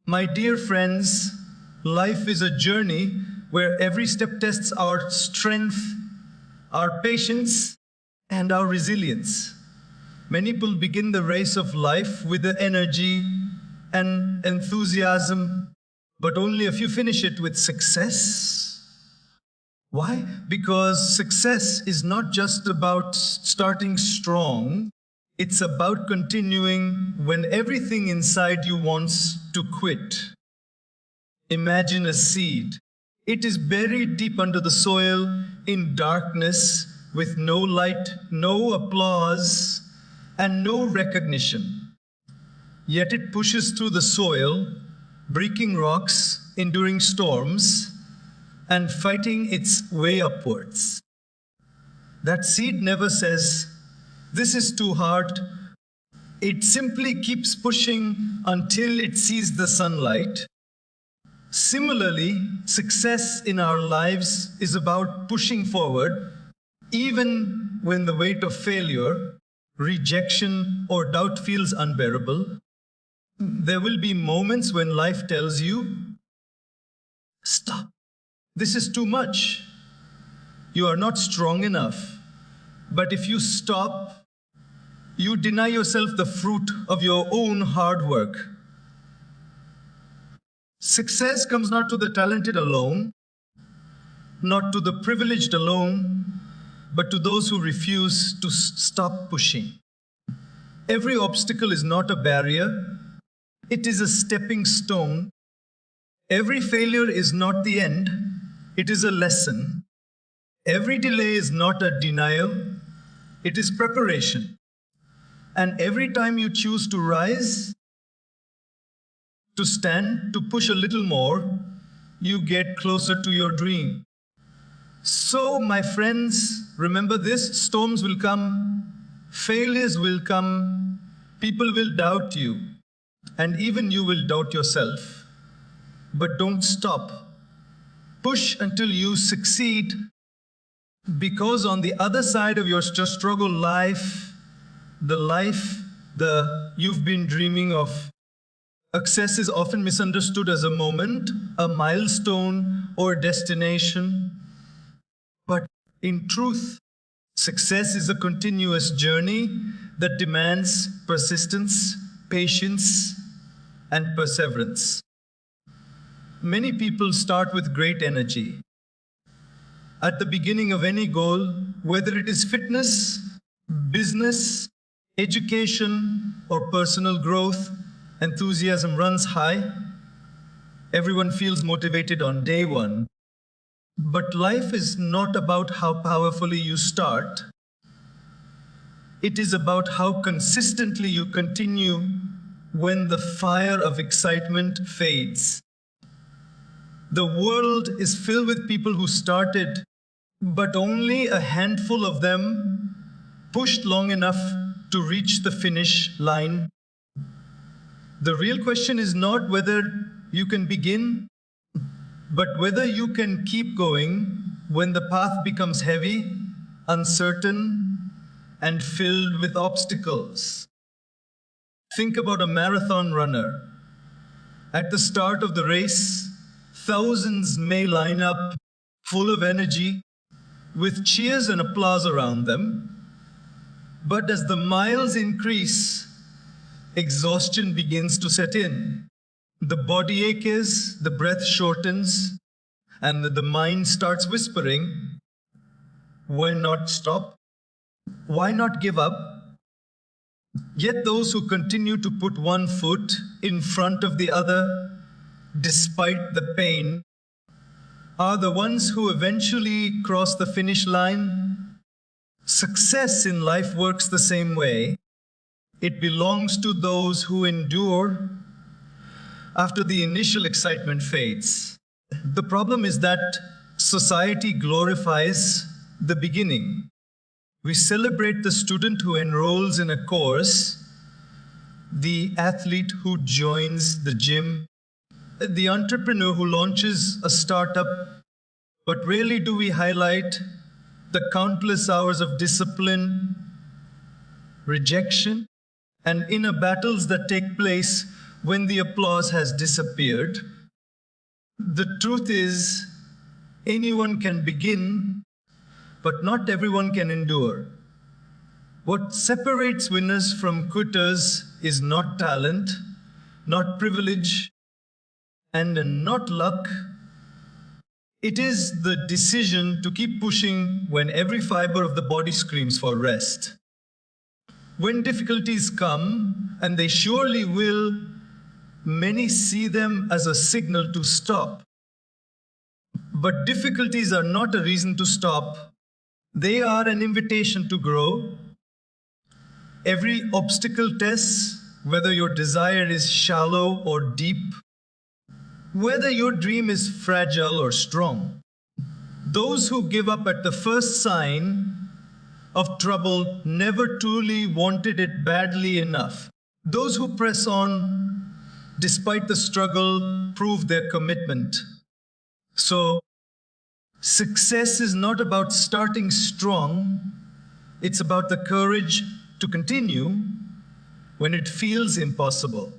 My dear friends, life is a journey where every step tests our strength, our patience, and our resilience. Many people begin the race of life with the energy and enthusiasm, but only a few finish it with success. Why? Because success is not just about starting strong, it's about continuing when everything inside you wants to quit. Imagine a seed. It is buried deep under the soil in darkness with no light, no applause, and no recognition. Yet it pushes through the soil, breaking rocks, enduring storms, and fighting its way upwards. That seed never says, "This is too hard." It simply keeps pushing until it sees the sunlight. Similarly, success in our lives is about pushing forward, even when the weight of failure, rejection, or doubt feels unbearable. There will be moments when life tells you, "Stop. This is too much. You are not strong enough." But if you stop, you deny yourself the fruit of your own hard work. Success comes not to the talented alone, not to the privileged alone, but to those who refuse to stop pushing. Every obstacle is not a barrier, it is a stepping stone. Every failure is not the end, it is a lesson. Every delay is not a denial, it is preparation. And every time you choose to rise, to stand, to push a little more, you get closer to your dream. So, my friends, remember this: storms will come, failures will come, people will doubt you, and even you will doubt yourself. But don't stop. Push until you succeed, because on the other side of your struggle life you've been dreaming of, success is often misunderstood as a moment, a milestone, or destination. But in truth, success is a continuous journey that demands persistence, patience, and perseverance. Many people start with great energy. At the beginning of any goal, whether it is fitness, business, education, or personal growth, enthusiasm runs high. Everyone feels motivated on day one. But life is not about how powerfully you start. It is about how consistently you continue when the fire of excitement fades. The world is filled with people who started, but only a handful of them pushed long enough to reach the finish line. The real question is not whether you can begin, but whether you can keep going when the path becomes heavy, uncertain, and filled with obstacles. Think about a marathon runner. At the start of the race, thousands may line up, full of energy, with cheers and applause around them. But as the miles increase, exhaustion begins to set in. The body aches, the breath shortens, and the mind starts whispering, "Why not stop? Why not give up?" Yet those who continue to put one foot in front of the other, despite the pain, are the ones who eventually cross the finish line. Success in life works the same way. It belongs to those who endure after the initial excitement fades. The problem is that society glorifies the beginning. We celebrate the student who enrolls in a course, the athlete who joins the gym, the entrepreneur who launches a startup, but rarely do we highlight the countless hours of discipline, rejection, and inner battles that take place when the applause has disappeared. The truth is, anyone can begin, but not everyone can endure. What separates winners from quitters is not talent, not privilege, and not luck. It is the decision to keep pushing when every fiber of the body screams for rest. When difficulties come, and they surely will, many see them as a signal to stop. But difficulties are not a reason to stop. They are an invitation to grow. Every obstacle tests whether your desire is shallow or deep, whether your dream is fragile or strong. Those who give up at the first sign of trouble never truly wanted it badly enough. Those who press on despite the struggle prove their commitment. So, success is not about starting strong, it's about the courage to continue when it feels impossible.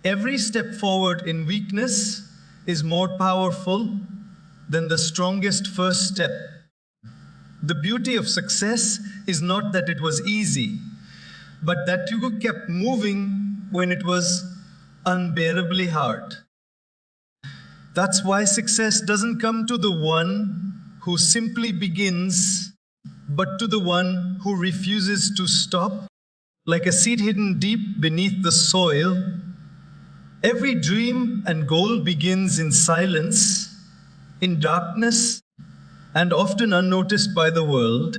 Every step forward in weakness is more powerful than the strongest first step. The beauty of success is not that it was easy, but that you kept moving when it was unbearably hard. That's why success doesn't come to the one who simply begins, but to the one who refuses to stop. Like a seed hidden deep beneath the soil, every dream and goal begins in silence, in darkness, and often unnoticed by the world.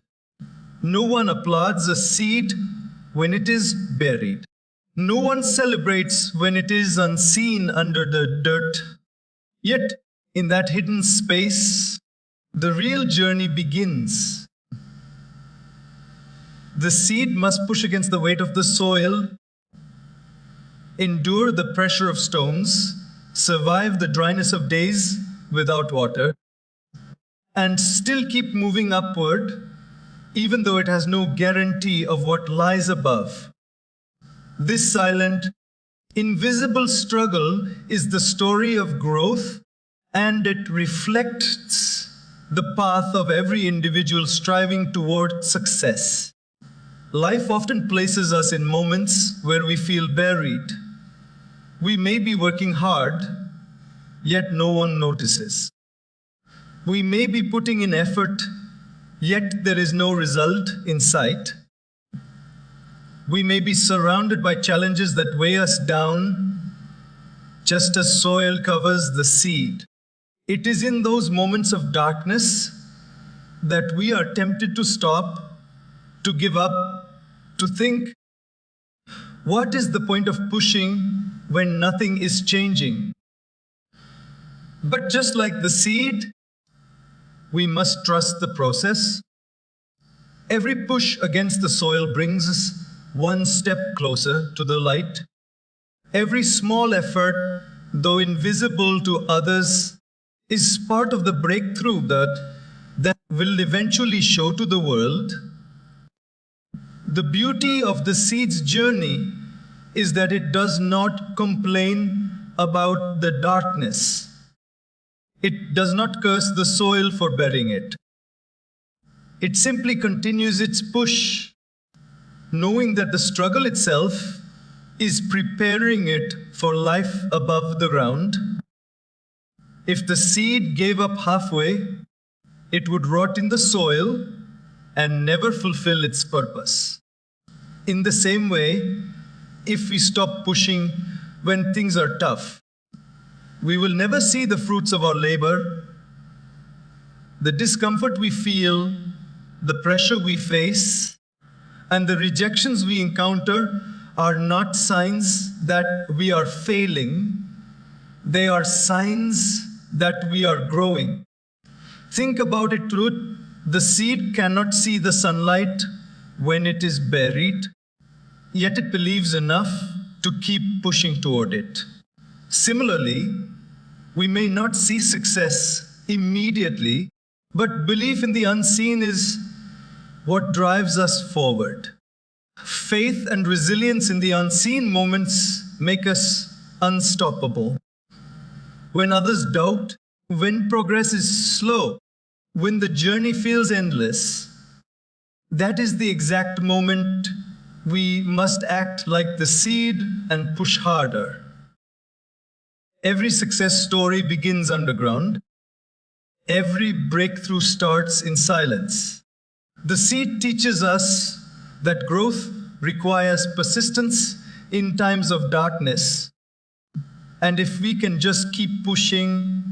No one applauds a seed when it is buried. No one celebrates when it is unseen under the dirt. Yet, in that hidden space, the real journey begins. The seed must push against the weight of the soil, endure the pressure of stones, survive the dryness of days without water, and still keep moving upward, even though it has no guarantee of what lies above. This silent, invisible struggle is the story of growth, and it reflects the path of every individual striving toward success. Life often places us in moments where we feel buried. We may be working hard, yet no one notices. We may be putting in effort, yet there is no result in sight. We may be surrounded by challenges that weigh us down, just as soil covers the seed. It is in those moments of darkness that we are tempted to stop, to give up, to think, what is the point of pushing when nothing is changing? But just like the seed, we must trust the process. Every push against the soil brings us one step closer to the light. Every small effort, though invisible to others, is part of the breakthrough that will eventually show to the world. The beauty of the seed's journey is that it does not complain about the darkness. It does not curse the soil for burying it. It simply continues its push, knowing that the struggle itself is preparing it for life above the ground. If the seed gave up halfway, it would rot in the soil and never fulfill its purpose. In the same way, if we stop pushing when things are tough, we will never see the fruits of our labor. The discomfort we feel, the pressure we face, and the rejections we encounter are not signs that we are failing. They are signs that we are growing. Think about it, Ruth. The seed cannot see the sunlight when it is buried, yet it believes enough to keep pushing toward it. Similarly, we may not see success immediately, but belief in the unseen is what drives us forward. Faith and resilience in the unseen moments make us unstoppable. When others doubt, when progress is slow, when the journey feels endless, that is the exact moment we must act like the seed and push harder. Every success story begins underground. Every breakthrough starts in silence. The seed teaches us that growth requires persistence in times of darkness. And if we can just keep pushing,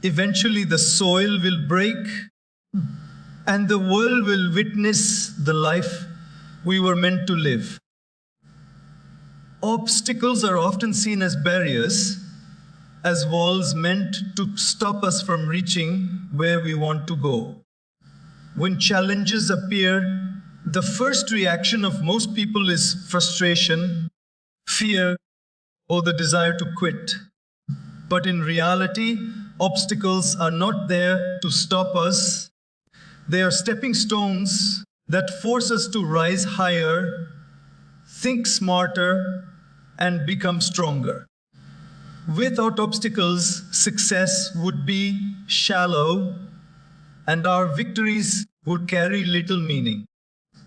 eventually the soil will break and the world will witness the life we were meant to live. Obstacles are often seen as barriers, as walls meant to stop us from reaching where we want to go. When challenges appear, the first reaction of most people is frustration, fear, or the desire to quit. But in reality, obstacles are not there to stop us. They are stepping stones that force us to rise higher, think smarter, and become stronger. Without obstacles, success would be shallow, and our victories would carry little meaning.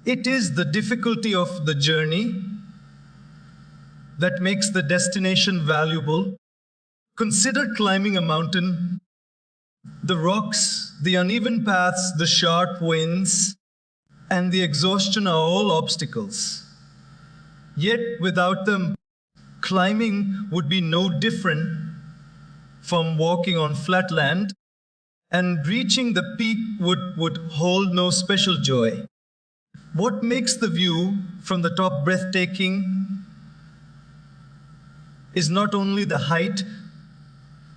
It is the difficulty of the journey that makes the destination valuable. Consider climbing a mountain. The rocks, the uneven paths, the sharp winds, and the exhaustion are all obstacles. Yet without them, climbing would be no different from walking on flat land, and reaching the peak would hold no special joy. What makes the view from the top breathtaking is not only the height,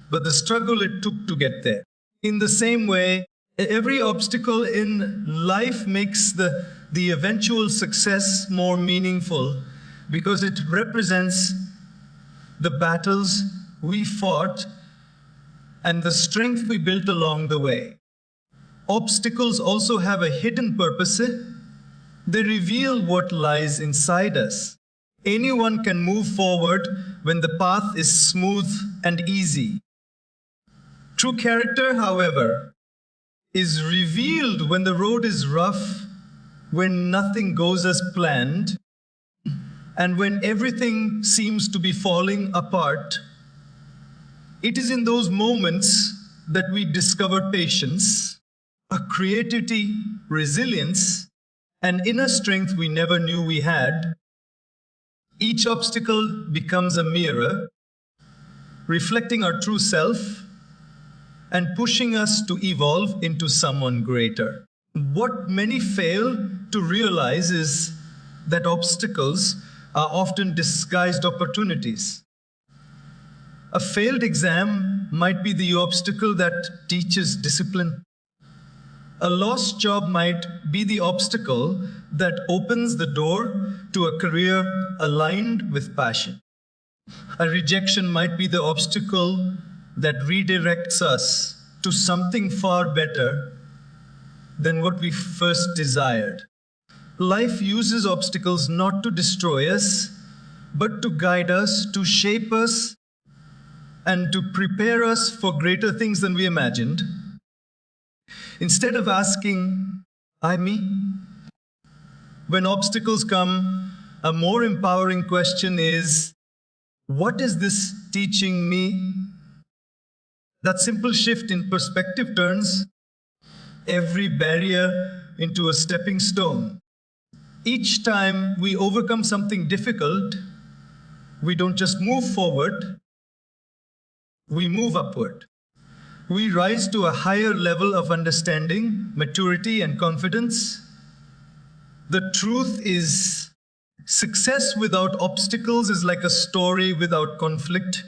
but the struggle it took to get there. In the same way, every obstacle in life makes the eventual success more meaningful because it represents the battles we fought and the strength we built along the way. Obstacles also have a hidden purpose. They reveal what lies inside us. Anyone can move forward when the path is smooth and easy. True character, however, is revealed when the road is rough, when nothing goes as planned, and when everything seems to be falling apart. It is in those moments that we discover patience, a creativity, resilience, and inner strength we never knew we had. Each obstacle becomes a mirror, reflecting our true self and pushing us to evolve into someone greater. What many fail to realize is that obstacles are often disguised opportunities. A failed exam might be the obstacle that teaches discipline. A lost job might be the obstacle that opens the door to a career aligned with passion. A rejection might be the obstacle that redirects us to something far better than what we first desired. Life uses obstacles not to destroy us, but to guide us, to shape us, and to prepare us for greater things than we imagined. Instead of asking, "I me?" when obstacles come, a more empowering question is, "What is this teaching me?" That simple shift in perspective turns every barrier into a stepping stone. Each time we overcome something difficult, we don't just move forward, we move upward. We rise to a higher level of understanding, maturity, and confidence. The truth is, success without obstacles is like a story without conflict.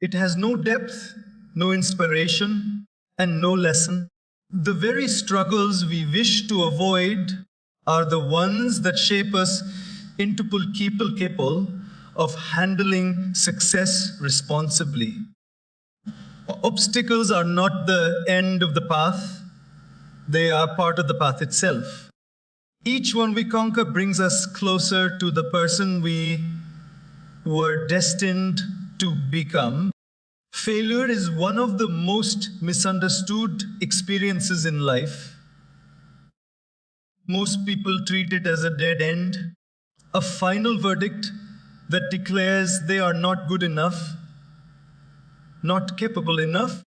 It has no depth, no inspiration, and no lesson. The very struggles we wish to avoid are the ones that shape us into people capable of handling success responsibly. Obstacles are not the end of the path, they are part of the path itself. Each one we conquer brings us closer to the person we were destined to become, failure is one of the most misunderstood experiences in life. Most people treat it as a dead end, a final verdict that declares they are not good enough, not capable enough,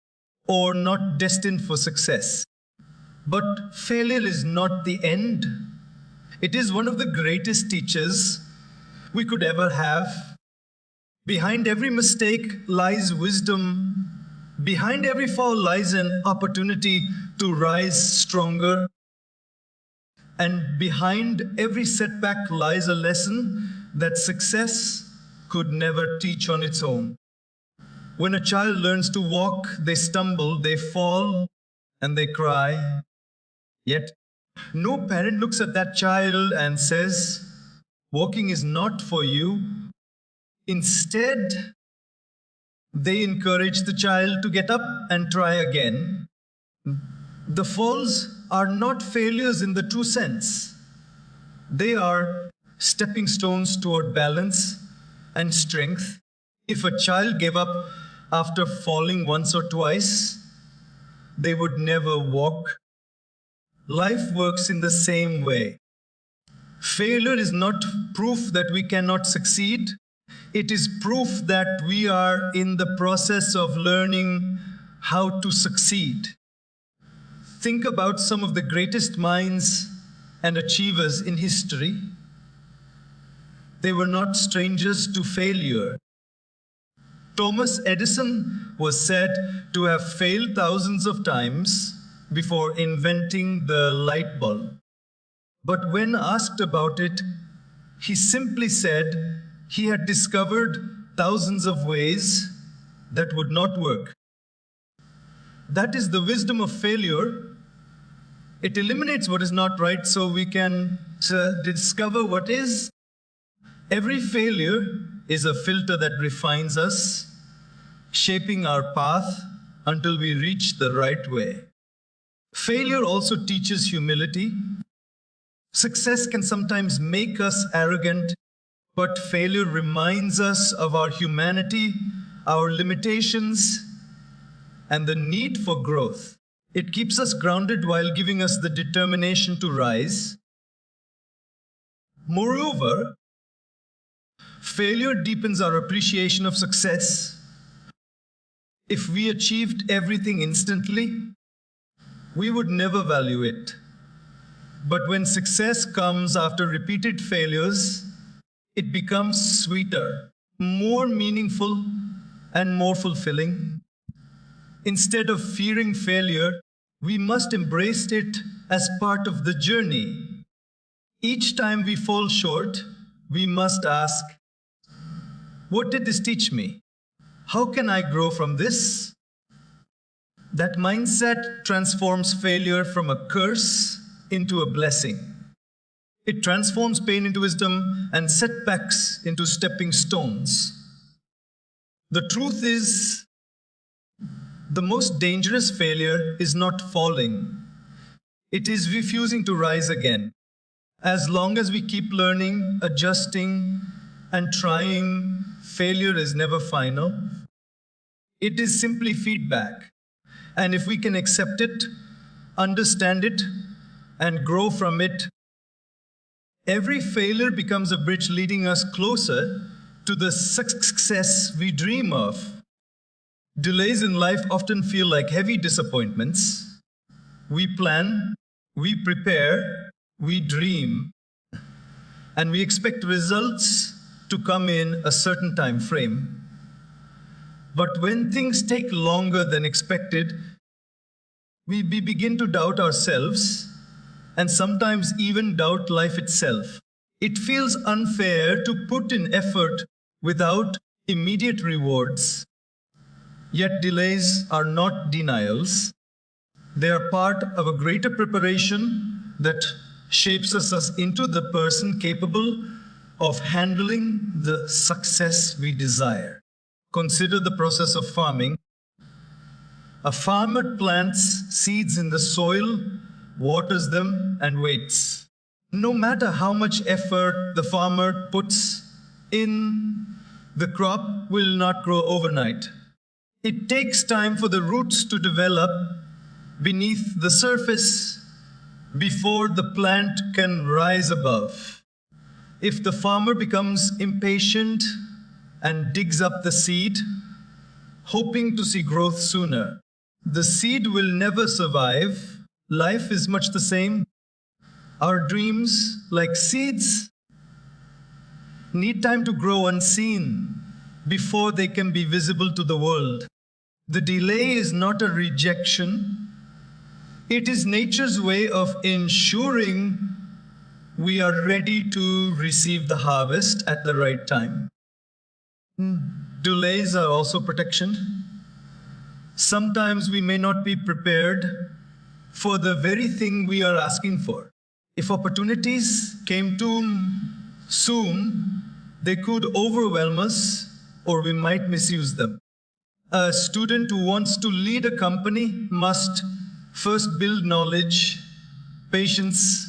or not destined for success. But failure is not the end. It is one of the greatest teachers we could ever have. Behind every mistake lies wisdom. Behind every fall lies an opportunity to rise stronger. And behind every setback lies a lesson that success could never teach on its own. When a child learns to walk, they stumble, they fall, and they cry. Yet, no parent looks at that child and says, walking is not for you. Instead, they encourage the child to get up and try again. The falls are not failures in the true sense. They are stepping stones toward balance and strength. If a child gave up after falling once or twice, they would never walk. Life works in the same way. Failure is not proof that we cannot succeed. It is proof that we are in the process of learning how to succeed. Think about some of the greatest minds and achievers in history. They were not strangers to failure. Thomas Edison was said to have failed thousands of times before inventing the light bulb. But when asked about it, he simply said he had discovered thousands of ways that would not work. That is the wisdom of failure. It eliminates what is not right so we can discover what is. Every failure is a filter that refines us, shaping our path until we reach the right way. Failure also teaches humility. Success can sometimes make us arrogant, but failure reminds us of our humanity, our limitations, and the need for growth. It keeps us grounded while giving us the determination to rise. Moreover, failure deepens our appreciation of success. If we achieved everything instantly, we would never value it. But when success comes after repeated failures, it becomes sweeter, more meaningful, and more fulfilling. Instead of fearing failure, we must embrace it as part of the journey. Each time we fall short, we must ask, what did this teach me? How can I grow from this? That mindset transforms failure from a curse into a blessing. It transforms pain into wisdom and setbacks into stepping stones. The truth is, the most dangerous failure is not falling. It is refusing to rise again. As long as we keep learning, adjusting, and trying, failure is never final. It is simply feedback. And if we can accept it, understand it, and grow from it, every failure becomes a bridge leading us closer to the success we dream of. Delays in life often feel like heavy disappointments. We plan, we prepare, we dream, and we expect results to come in a certain time frame. But when things take longer than expected, we begin to doubt ourselves and sometimes even doubt life itself. It feels unfair to put in effort without immediate rewards. Yet delays are not denials. They are part of a greater preparation that shapes us into the person capable of handling the success we desire. Consider the process of farming. A farmer plants seeds in the soil, waters them, and waits. No matter how much effort the farmer puts in, The crop will not grow overnight. It takes time for the roots to develop beneath the surface before the plant can rise above. If the farmer becomes impatient and digs up the seed, hoping to see growth sooner, the seed will never survive. Life is much the same. Our dreams, like seeds, need time to grow unseen before they can be visible to the world. The delay is not a rejection. It is nature's way of ensuring we are ready to receive the harvest at the right time. Delays are also protection. Sometimes we may not be prepared for the very thing we are asking for. If opportunities came too soon, they could overwhelm us or we might misuse them. A student who wants to lead a company must first build knowledge, patience,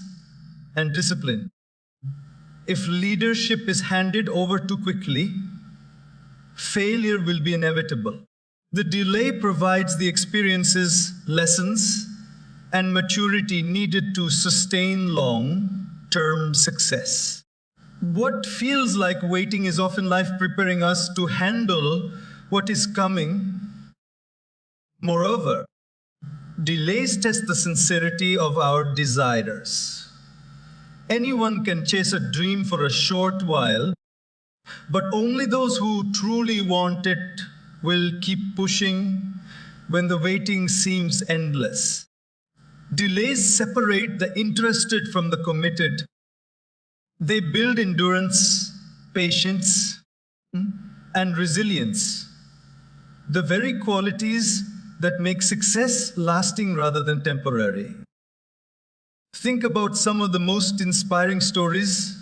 and discipline. If leadership is handed over too quickly, failure will be inevitable. The delay provides the experiences, lessons, and maturity needed to sustain long-term success. What feels like waiting is often life preparing us to handle what is coming. Moreover, delays test the sincerity of our desires. Anyone can chase a dream for a short while, but only those who truly want it will keep pushing when the waiting seems endless. Delays separate the interested from the committed. They build endurance, patience, and resilience, the very qualities that make success lasting rather than temporary. Think about some of the most inspiring stories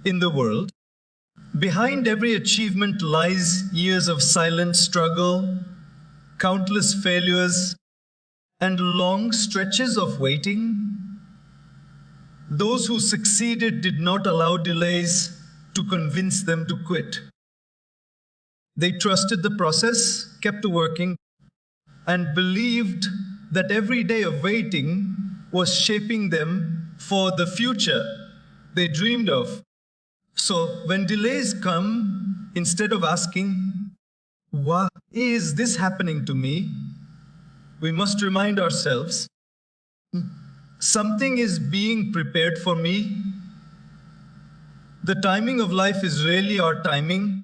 in the world. Behind every achievement lies years of silent struggle, countless failures, and long stretches of waiting. Those who succeeded did not allow delays to convince them to quit. They trusted the process, kept working, and believed that every day of waiting was shaping them for the future they dreamed of. So when delays come, instead of asking, why is this happening to me? We must remind ourselves, something is being prepared for me. The timing of life is really our timing,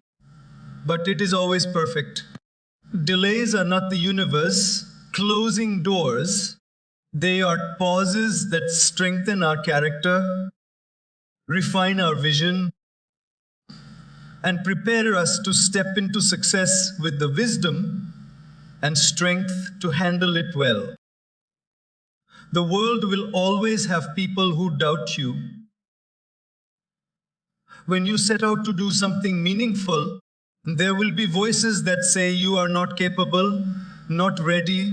but it is always perfect. Delays are not the universe closing doors. They are pauses that strengthen our character, refine our vision, and prepare us to step into success with the wisdom and strength to handle it well. The world will always have people who doubt you. When you set out to do something meaningful, there will be voices that say you are not capable, not ready,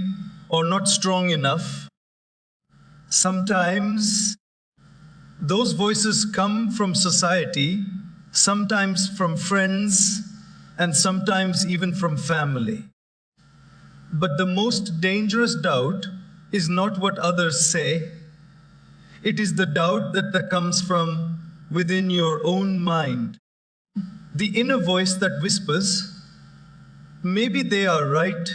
or not strong enough. Sometimes those voices come from society, sometimes from friends, and sometimes even from family. But the most dangerous doubt is not what others say. It is the doubt that comes from within your own mind. The inner voice that whispers, maybe they are right,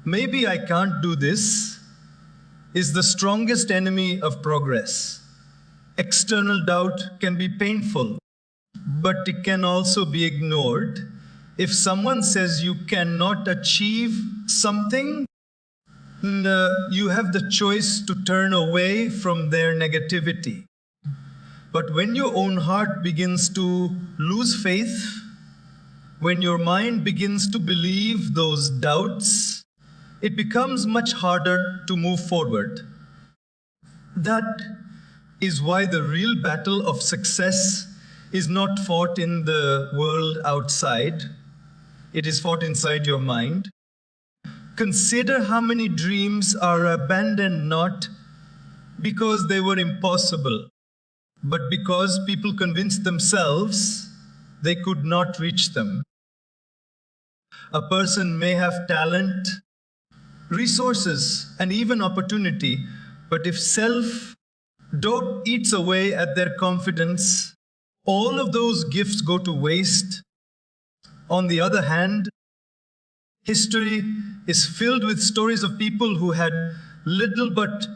maybe I can't do this, is the strongest enemy of progress. External doubt can be painful, but it can also be ignored. If someone says you cannot achieve something, you have the choice to turn away from their negativity. But when your own heart begins to lose faith, when your mind begins to believe those doubts, it becomes much harder to move forward. That is why the real battle of success is not fought in the world outside. It is fought inside your mind. Consider how many dreams are abandoned not because they were impossible, but because people convinced themselves they could not reach them. A person may have talent, resources, and even opportunity, but if self-doubt eats away at their confidence, all of those gifts go to waste. On the other hand, history is filled with stories of people who had little but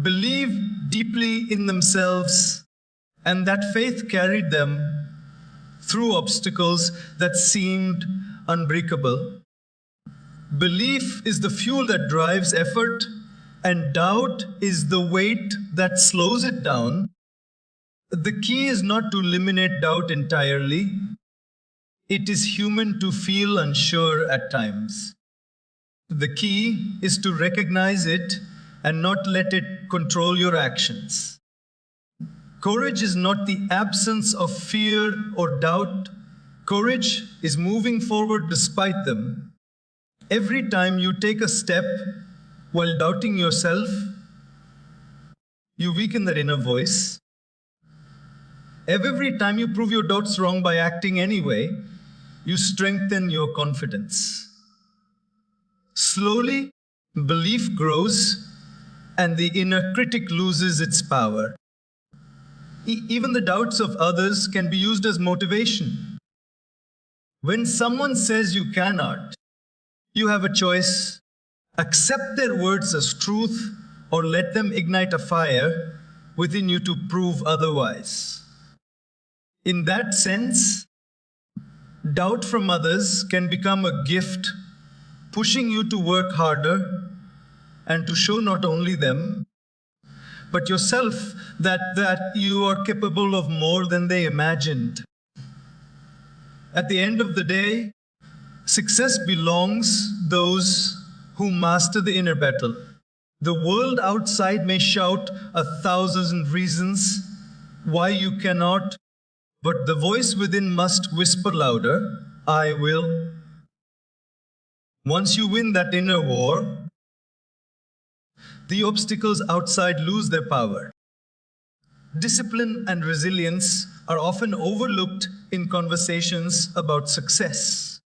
believed deeply in themselves, and that faith carried them through obstacles that seemed unbreakable. Belief is the fuel that drives effort, and doubt is the weight that slows it down. The key is not to eliminate doubt entirely. It is human to feel unsure at times. The key is to recognize it and not let it control your actions. Courage is not the absence of fear or doubt. Courage is moving forward despite them. Every time you take a step while doubting yourself, you weaken that inner voice. Every time you prove your doubts wrong by acting anyway, you strengthen your confidence. Slowly, belief grows and the inner critic loses its power. Even the doubts of others can be used as motivation. When someone says you cannot, you have a choice: accept their words as truth or let them ignite a fire within you to prove otherwise. In that sense, doubt from others can become a gift, pushing you to work harder and to show not only them, but yourself that you are capable of more than they imagined. At the end of the day, success belongs to those who master the inner battle. The world outside may shout 1,000 reasons why you cannot, but the voice within must whisper louder, I will. Once you win that inner war, the obstacles outside lose their power. Discipline and resilience are often overlooked in conversations about success.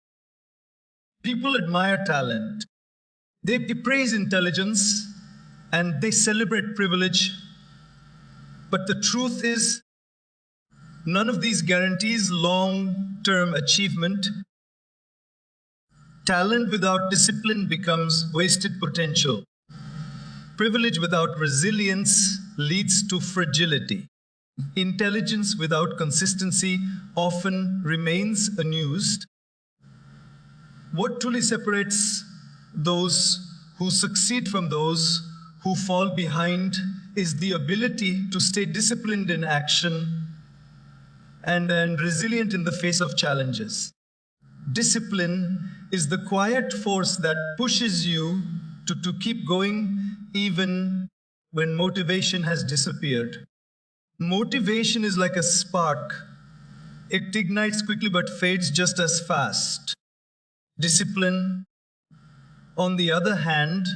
People admire talent, they praise intelligence, and they celebrate privilege. But the truth is, none of these guarantees long-term achievement. Talent without discipline becomes wasted potential. Privilege without resilience leads to fragility. Intelligence without consistency often remains unused. What truly separates those who succeed from those who fall behind is the ability to stay disciplined in action and resilient in the face of challenges. Discipline is the quiet force that pushes you to keep going even when motivation has disappeared. Motivation is like a spark. It ignites quickly but fades just as fast. Discipline, on the other hand,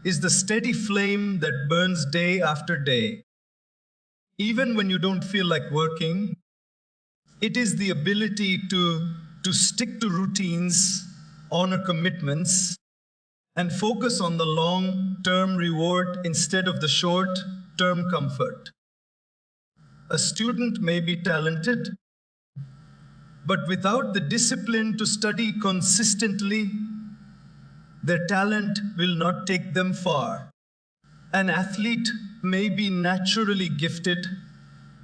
is the steady flame that burns day after day. Even when you don't feel like working, it is the ability to stick to routines, honor commitments, and focus on the long-term reward instead of the short-term comfort. A student may be talented, but without the discipline to study consistently, their talent will not take them far. An athlete may be naturally gifted,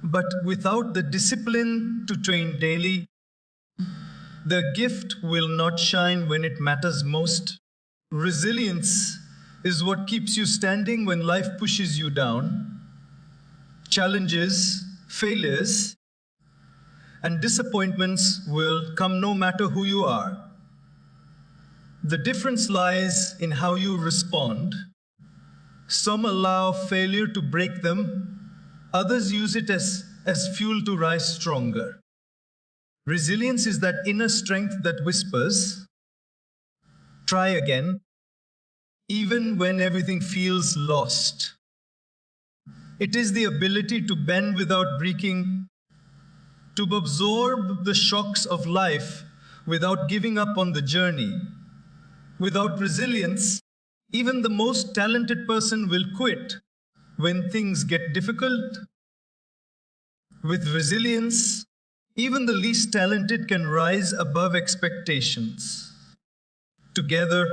but without the discipline to train daily, the gift will not shine when it matters most. Resilience is what keeps you standing when life pushes you down. Challenges, failures, and disappointments will come no matter who you are. The difference lies in how you respond. Some allow failure to break them, others use it as fuel to rise stronger. Resilience is that inner strength that whispers, try again, even when everything feels lost. It is the ability to bend without breaking, to absorb the shocks of life without giving up on the journey. Without resilience, even the most talented person will quit when things get difficult. With resilience, even the least talented can rise above expectations. Together,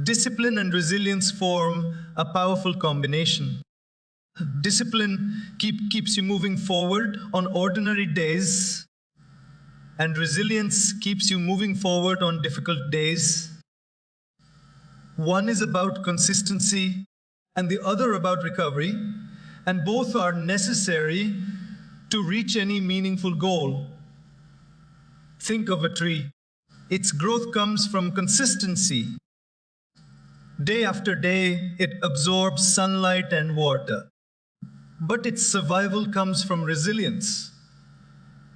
discipline and resilience form a powerful combination. Discipline keeps you moving forward on ordinary days, and resilience keeps you moving forward on difficult days. One is about consistency and the other about recovery, and both are necessary to reach any meaningful goal. Think of a tree. Its growth comes from consistency. Day after day, it absorbs sunlight and water. But its survival comes from resilience.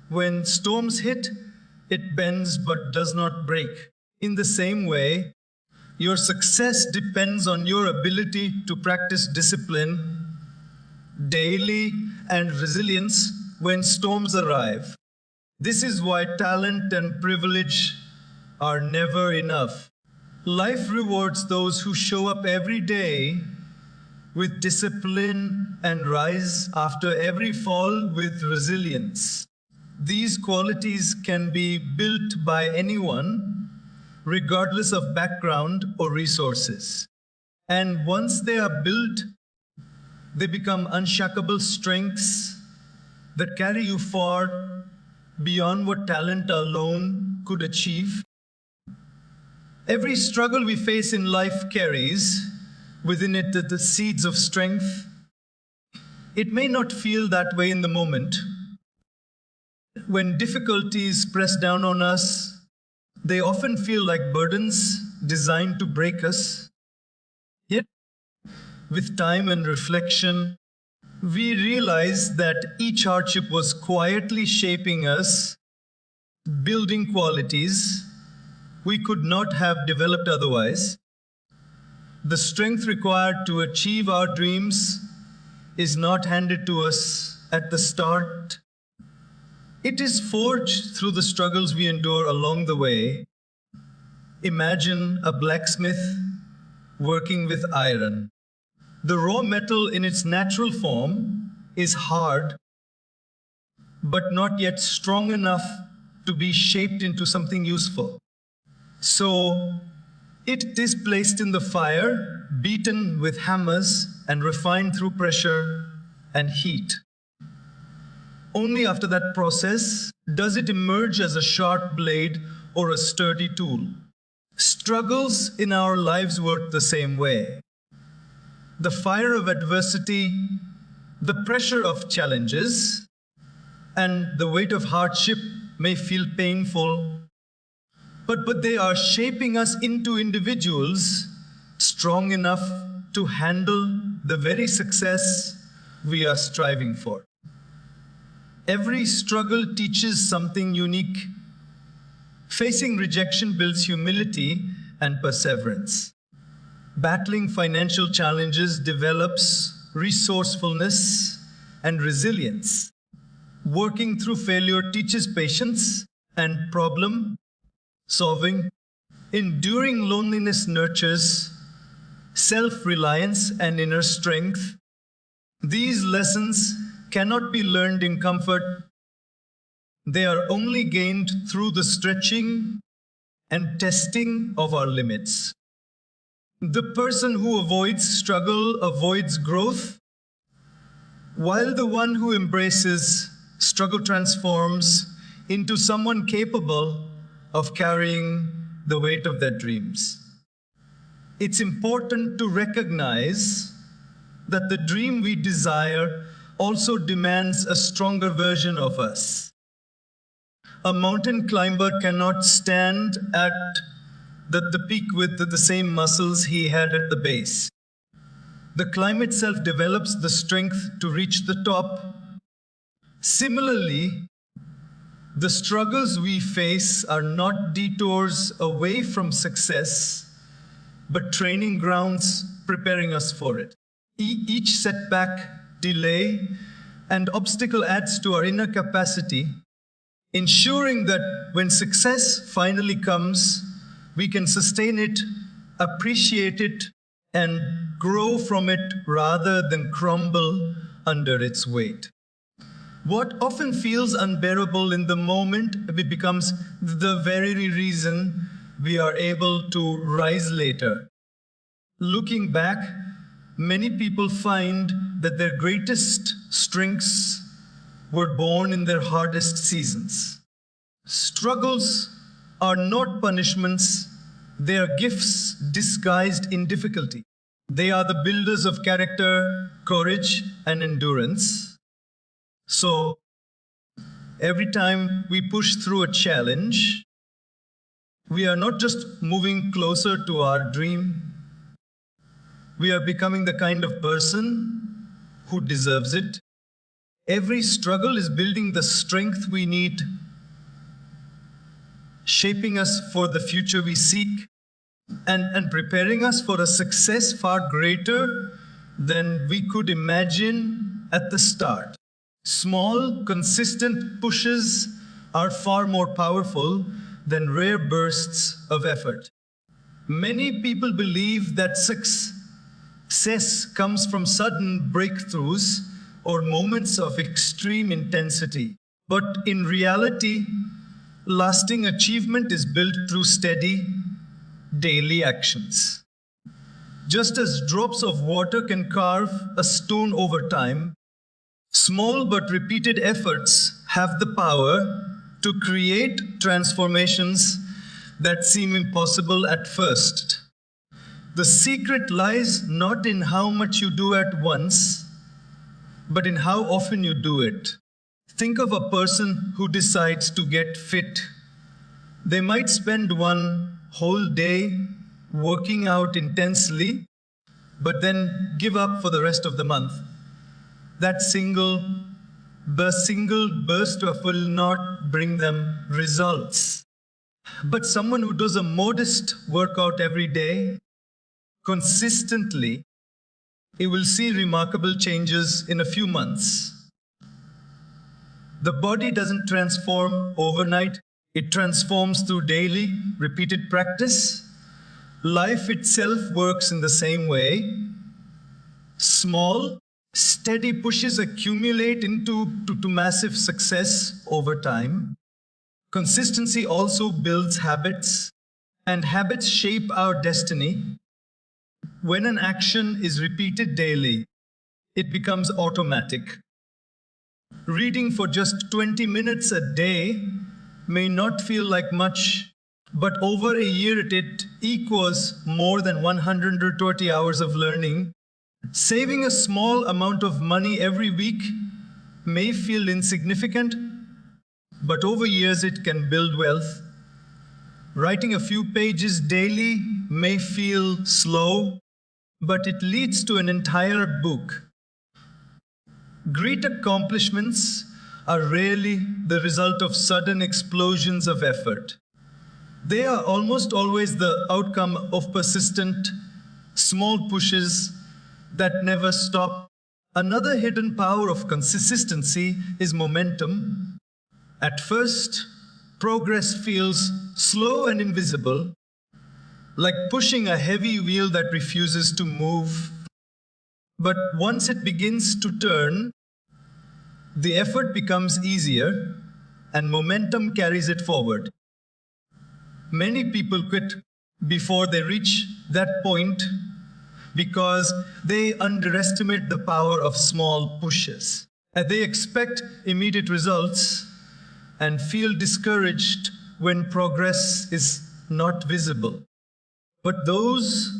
When storms hit, it bends but does not break. In the same way, your success depends on your ability to practice discipline daily and resilience when storms arrive. This is why talent and privilege are never enough. Life rewards those who show up every day with discipline and rise after every fall with resilience. These qualities can be built by anyone, regardless of background or resources. And once they are built, they become unshakable strengths that carry you far beyond what talent alone could achieve. Every struggle we face in life carries within it the seeds of strength. It may not feel that way in the moment. When difficulties press down on us, they often feel like burdens designed to break us. Yet, with time and reflection, we realize that each hardship was quietly shaping us, building qualities we could not have developed otherwise. The strength required to achieve our dreams is not handed to us at the start. It is forged through the struggles we endure along the way. Imagine a blacksmith working with iron. The raw metal in its natural form is hard, but not yet strong enough to be shaped into something useful. So it is placed in the fire, beaten with hammers, and refined through pressure and heat. Only after that process does it emerge as a sharp blade or a sturdy tool. Struggles in our lives work the same way. The fire of adversity, the pressure of challenges, and the weight of hardship may feel painful, but they are shaping us into individuals strong enough to handle the very success we are striving for. Every struggle teaches something unique. Facing rejection builds humility and perseverance. Battling financial challenges develops resourcefulness and resilience. Working through failure teaches patience and problem solving. Enduring loneliness nurtures self-reliance and inner strength. These lessons cannot be learned in comfort. They are only gained through the stretching and testing of our limits. The person who avoids struggle avoids growth, while the one who embraces struggle transforms into someone capable of carrying the weight of their dreams. It's important to recognize that the dream we desire also demands a stronger version of us. A mountain climber cannot stand at the peak with the same muscles he had at the base. The climb itself develops the strength to reach the top. Similarly, the struggles we face are not detours away from success, but training grounds preparing us for it. Each setback, delay, And obstacle adds to our inner capacity, ensuring that when success finally comes, we can sustain it, appreciate it, and grow from it rather than crumble under its weight. What often feels unbearable in the moment becomes the very reason we are able to rise later. Looking back, many people find that their greatest strengths were born in their hardest seasons. Struggles are not punishments, they are gifts disguised in difficulty. They are the builders of character, courage, and endurance. So, every time we push through a challenge, we are not just moving closer to our dream, we are becoming the kind of person who deserves it. Every struggle is building the strength we need, shaping us for the future we seek, and preparing us for a success far greater than we could imagine at the start. Small, consistent pushes are far more powerful than rare bursts of effort. Many people believe that success comes from sudden breakthroughs or moments of extreme intensity. But in reality, lasting achievement is built through steady, daily actions. Just as drops of water can carve a stone over time, small but repeated efforts have the power to create transformations that seem impossible at first. The secret lies not in how much you do at once, but in how often you do it. Think of a person who decides to get fit. They might spend one whole day working out intensely, but then give up for the rest of the month. That single burst will not bring them results. But someone who does a modest workout every day, consistently, he will see remarkable changes in a few months. The body doesn't transform overnight, it transforms through daily, repeated practice. Life itself works in the same way. Small, steady pushes accumulate into massive success over time. Consistency also builds habits, and habits shape our destiny. When an action is repeated daily, it becomes automatic. Reading for just 20 minutes a day may not feel like much, but over a year it equals more than 120 hours of learning. Saving a small amount of money every week may feel insignificant, but over years it can build wealth. Writing a few pages daily may feel slow, but it leads to an entire book. Great accomplishments are rarely the result of sudden explosions of effort. They are almost always the outcome of persistent, small pushes that never stop. Another hidden power of consistency is momentum. At first, progress feels slow and invisible, like pushing a heavy wheel that refuses to move. But once it begins to turn, the effort becomes easier and momentum carries it forward. Many people quit before they reach that point because they underestimate the power of small pushes. And they expect immediate results and feel discouraged when progress is not visible. But those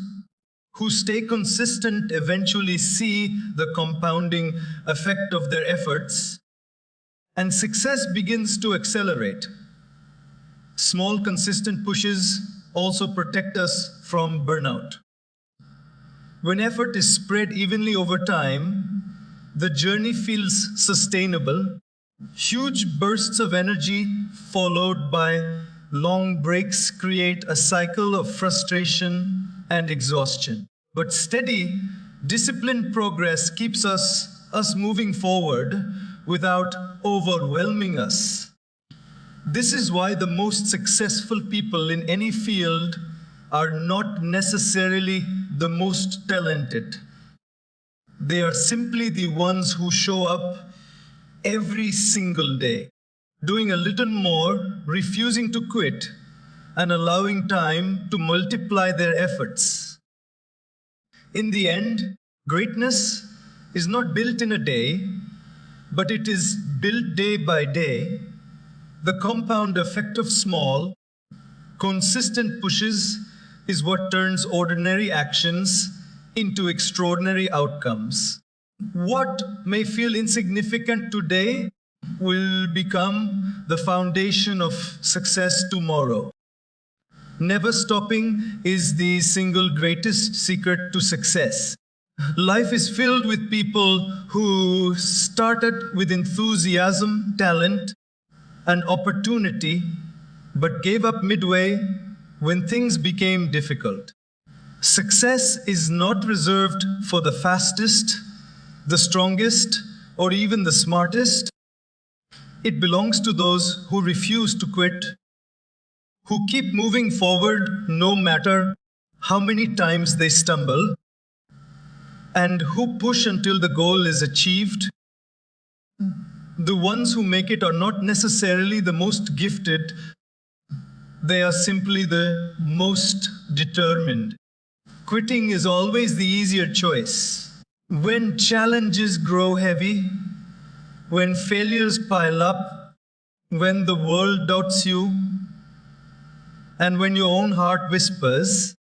who stay consistent eventually see the compounding effect of their efforts, and success begins to accelerate. Small, consistent pushes also protect us from burnout. When effort is spread evenly over time, the journey feels sustainable. Huge bursts of energy followed by long breaks create a cycle of frustration and exhaustion. But steady, disciplined progress keeps us us moving forward without overwhelming us. This is why the most successful people in any field are not necessarily the most talented. They are simply the ones who show up every single day, doing a little more, refusing to quit, and allowing time to multiply their efforts. In the end, greatness is not built in a day, but it is built day by day. The compound effect of small, consistent pushes is what turns ordinary actions into extraordinary outcomes. What may feel insignificant today will become the foundation of success tomorrow. Never stopping is the single greatest secret to success. Life is filled with people who started with enthusiasm, talent, and opportunity, but gave up midway when things became difficult. Success is not reserved for the fastest, the strongest, or even the smartest. It belongs to those who refuse to quit, who keep moving forward no matter how many times they stumble, and who push until the goal is achieved. The ones who make it are not necessarily the most gifted, they are simply the most determined. Quitting is always the easier choice. When challenges grow heavy, when failures pile up, when the world doubts you, and when your own heart whispers,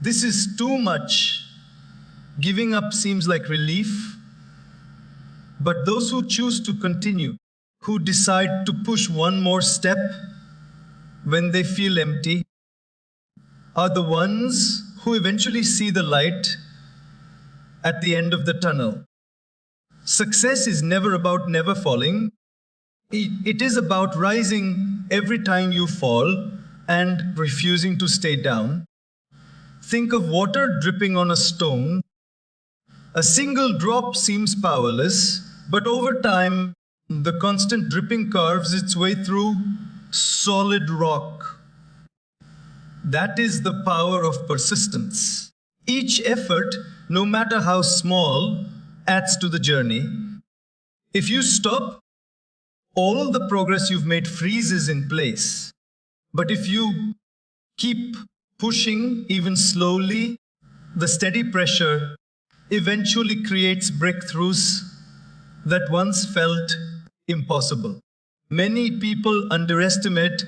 "This is too much," giving up seems like relief. But those who choose to continue, who decide to push one more step when they feel empty, are the ones who eventually see the light at the end of the tunnel. Success is never about never falling. It is about rising every time you fall and refusing to stay down. Think of water dripping on a stone. A single drop seems powerless, but over time, the constant dripping carves its way through solid rock. That is the power of persistence. Each effort, no matter how small, adds to the journey. If you stop, all the progress you've made freezes in place. But if you keep pushing, even slowly, the steady pressure eventually creates breakthroughs that once felt impossible. Many people underestimate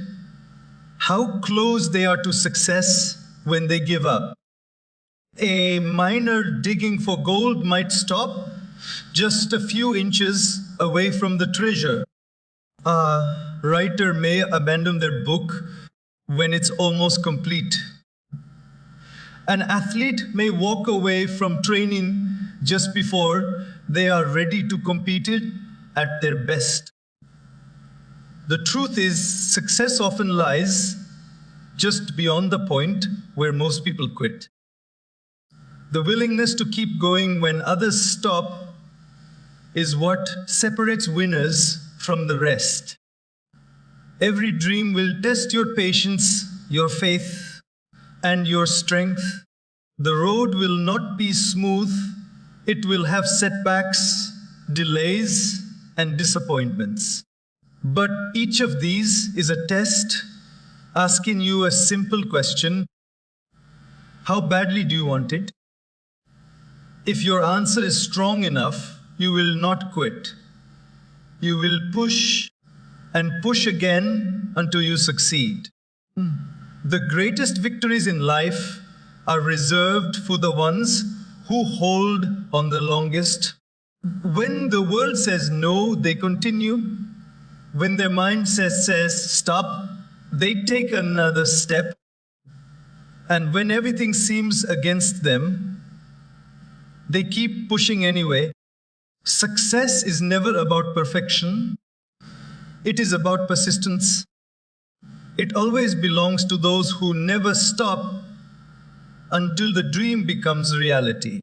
how close they are to success when they give up. A miner digging for gold might stop just a few inches away from the treasure. A writer may abandon their book when it's almost complete. An athlete may walk away from training just before they are ready to compete at their best. The truth is, success often lies just beyond the point where most people quit. The willingness to keep going when others stop is what separates winners from the rest. Every dream will test your patience, your faith, and your strength. The road will not be smooth. It will have setbacks, delays, and disappointments. But each of these is a test asking you a simple question: how badly do you want it? If your answer is strong enough, you will not quit. You will push and push again until you succeed. The greatest victories in life are reserved for the ones who hold on the longest. When the world says no, they continue. When their mind says stop, they take another step. And when everything seems against them, they keep pushing anyway. Success is never about perfection. It is about persistence. It always belongs to those who never stop until the dream becomes reality.